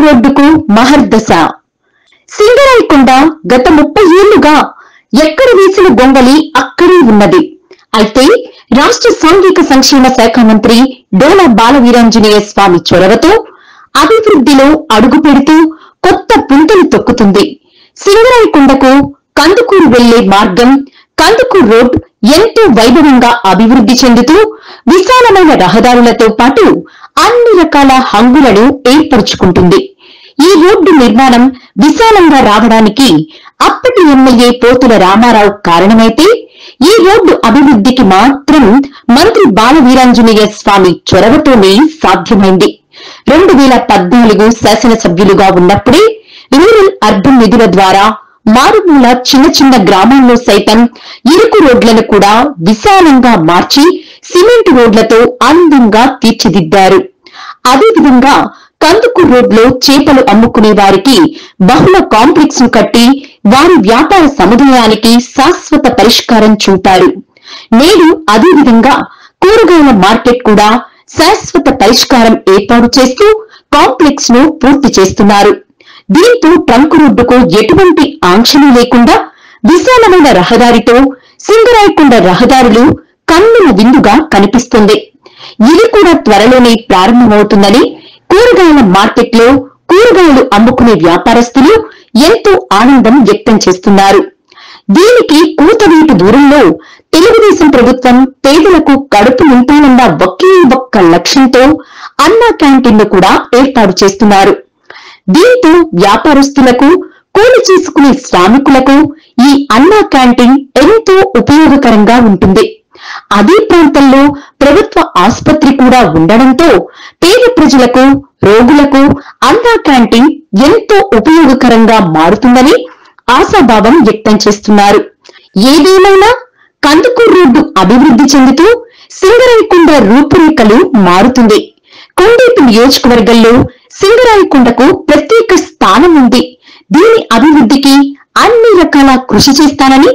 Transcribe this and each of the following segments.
రోడ్డుకు మహర్దశ. సింగరాయకొండ గత 30 ఏళ్లుగా ఎక్కడ వేసిన గొంగలి అక్కడే ఉన్నది. అయితే రాష్ట్ర సాంఘిక సంక్షేమ శాఖ మంత్రి డోలా బాలవీరాంజనేయ స్వామి చొరవతో అభివృద్ధిలో అడుగు పెడుతూ కొత్త పుంతలు తొక్కుతుంది. సింగరాయకొండకు కందుకూరు వెళ్లే మార్గం కందుకూరు రోడ్ ఎంతో వైభవంగా అభివృద్ధి చెందుతూ విశాలమైన రహదారులతో పాటు అన్ని రకాల హంగులను ఏర్పరుచుకుంటుంది. ఈ రోడ్డు నిర్మాణం విశాలంగా రావడానికి అప్పటి ఎమ్మెల్యే పోతుల రామారావు కారణమైతే ఈ రోడ్డు అభివృద్ధికి మాత్రం మంత్రి బాలవీరాంజనేయ స్వామి చొరవతోనే సాధ్యమైంది. 2014 శాసనసభ్యులుగా ఉన్నప్పుడే రూరల్ అర్బన్ నిధుల ద్వారా మారుమూల చిన్న చిన్న గ్రామాల్లో సైతం ఇరుకు రోడ్లను కూడా విశాలంగా మార్చి సిమెంట్ రోడ్లతో అందంగా తీర్చిదిద్దారు. అదేవిధంగా కందుకూరు రోడ్లో చేపలు అమ్ముకునే వారికి బహుళ కాంప్లెక్స్ ను కట్టి వారి వ్యాపార సముదాయానికి శాశ్వత పరిష్కారం చూపారు. నేడు అదేవిధంగా కూరగాయల మార్కెట్ కూడా శాశ్వత పరిష్కారం ఏర్పాటు చేస్తూ కాంప్లెక్స్ ను పూర్తి చేస్తున్నారు. దీంతో ట్రంక్ రోడ్డుకు ఎటువంటి ఆంక్షలు లేకుండా విశాలమైన రహదారితో సింగరాయకొండ రహదారులు కన్నుల విందుగా కనిపిస్తుంది. ఇది కూడా త్వరలోనే ప్రారంభమవుతుందని కూరగాయల మార్కెట్ లో కూరగాయలు అమ్ముకునే వ్యాపారస్తులు ఎంతో ఆనందం వ్యక్తం చేస్తున్నారు. దీనికి కూతవేటు దూరంలో తెలుగుదేశం ప్రభుత్వం పేదలకు కడుపు నింపాలన్న ఒకే ఒక్క లక్ష్యంతో అన్నా క్యాంటీన్లు కూడా ఏర్పాటు చేస్తున్నారు. దీంతో వ్యాపారస్తులకు కూలి చేసుకునే శ్రామికులకు ఈ అన్నా క్యాంటీన్ ఎంతో ఉపయోగకరంగా ఉంటుంది. అదే ప్రాంతంలో ప్రభుత్వ ఆసుపత్రి కూడా ఉండడంతో పేద ప్రజలకు రోగులకు అన్నా క్యాంటీన్ ఎంతో ఉపయోగకరంగా మారుతుందని ఆశాభావం వ్యక్తం చేస్తున్నారు. ఏదేమైనా కందుకూరు రోడ్డు అభివృద్ధి చెందుతూ సింగరాయకొండ రూపురేఖలు మారుతుంది. కొండేపి నియోజకవర్గంలో సింగరాయకొండకు ప్రత్యేక స్థానం ఉంది. దీని అభివృద్ధికి అన్ని రకాల కృషి చేస్తానని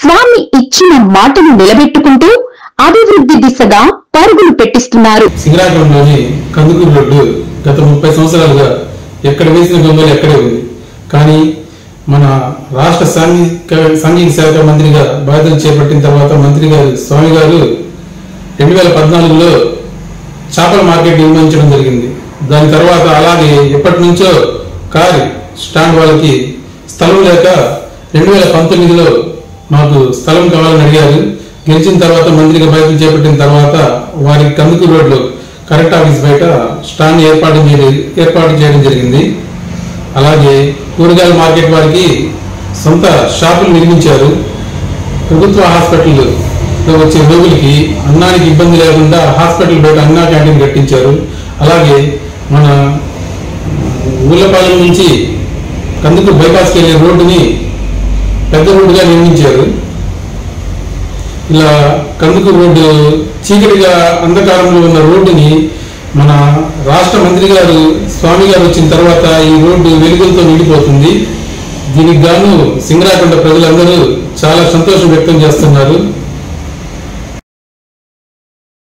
స్వామి ఇచ్చిన మాటను నిలబెట్టుకుంటూ అభివృద్ధి దిశగా పరుగులు పెట్టిస్తున్నారు. సింగరాయకొండలోని కందుకూరు రోడ్డు గత 30 సంవత్సరాలుగా ఎక్కడ వేసిన గొంగలి ఎక్కడే ఉంది. కానీ మన రాష్ట్ర సాంఘిక శాఖ మంత్రిగా బాధ్యతలు చేపట్టిన తర్వాత మంత్రి గారు స్వామి గారు 2014లో చేపల మార్కెట్ నిర్మించడం జరిగింది. దాని తర్వాత అలాగే ఎప్పటి నుంచో కారు స్టాండ్ వాళ్ళకి స్థలం లేక 2019లో మాకు స్థలం కావాలని అడిగారు. గెలిచిన తర్వాత మంత్రిగా బాధ్యతలు చేపట్టిన తర్వాత వారికి కందుకూరు రోడ్లో కరెక్ట్ ఆఫీస్ బయట స్టాండ్ ఏర్పాటు చేయడం జరిగింది. అలాగే కూరగాయల మార్కెట్ వారికి సొంత షాపులు నిర్మించారు. ప్రభుత్వ హాస్పిటల్లో వచ్చే రోగులకి అన్నానికి ఇబ్బంది లేకుండా హాస్పిటల్ బయట అన్నా క్యాంటీన్ కట్టించారు. అలాగే మన ఊళ్ళపాలెం నుంచి కందుకూరు బైపాస్కి వెళ్ళే రోడ్డుని పెద్ద రోడ్డుగా నిర్మించారు. ఇలా కందుకూరు రోడ్డు చీకటిగా అంధకారంలో ఉన్న రోడ్డుని మన రాష్ట్ర మంత్రి గారు స్వామి గారు వచ్చిన తర్వాత ఈ రోడ్డు వెలుగులతో నిండిపోతుంది. దీనికి గాను సింగరాయకొండ ప్రజలందరూ చాలా సంతోషం వ్యక్తం చేస్తున్నారు.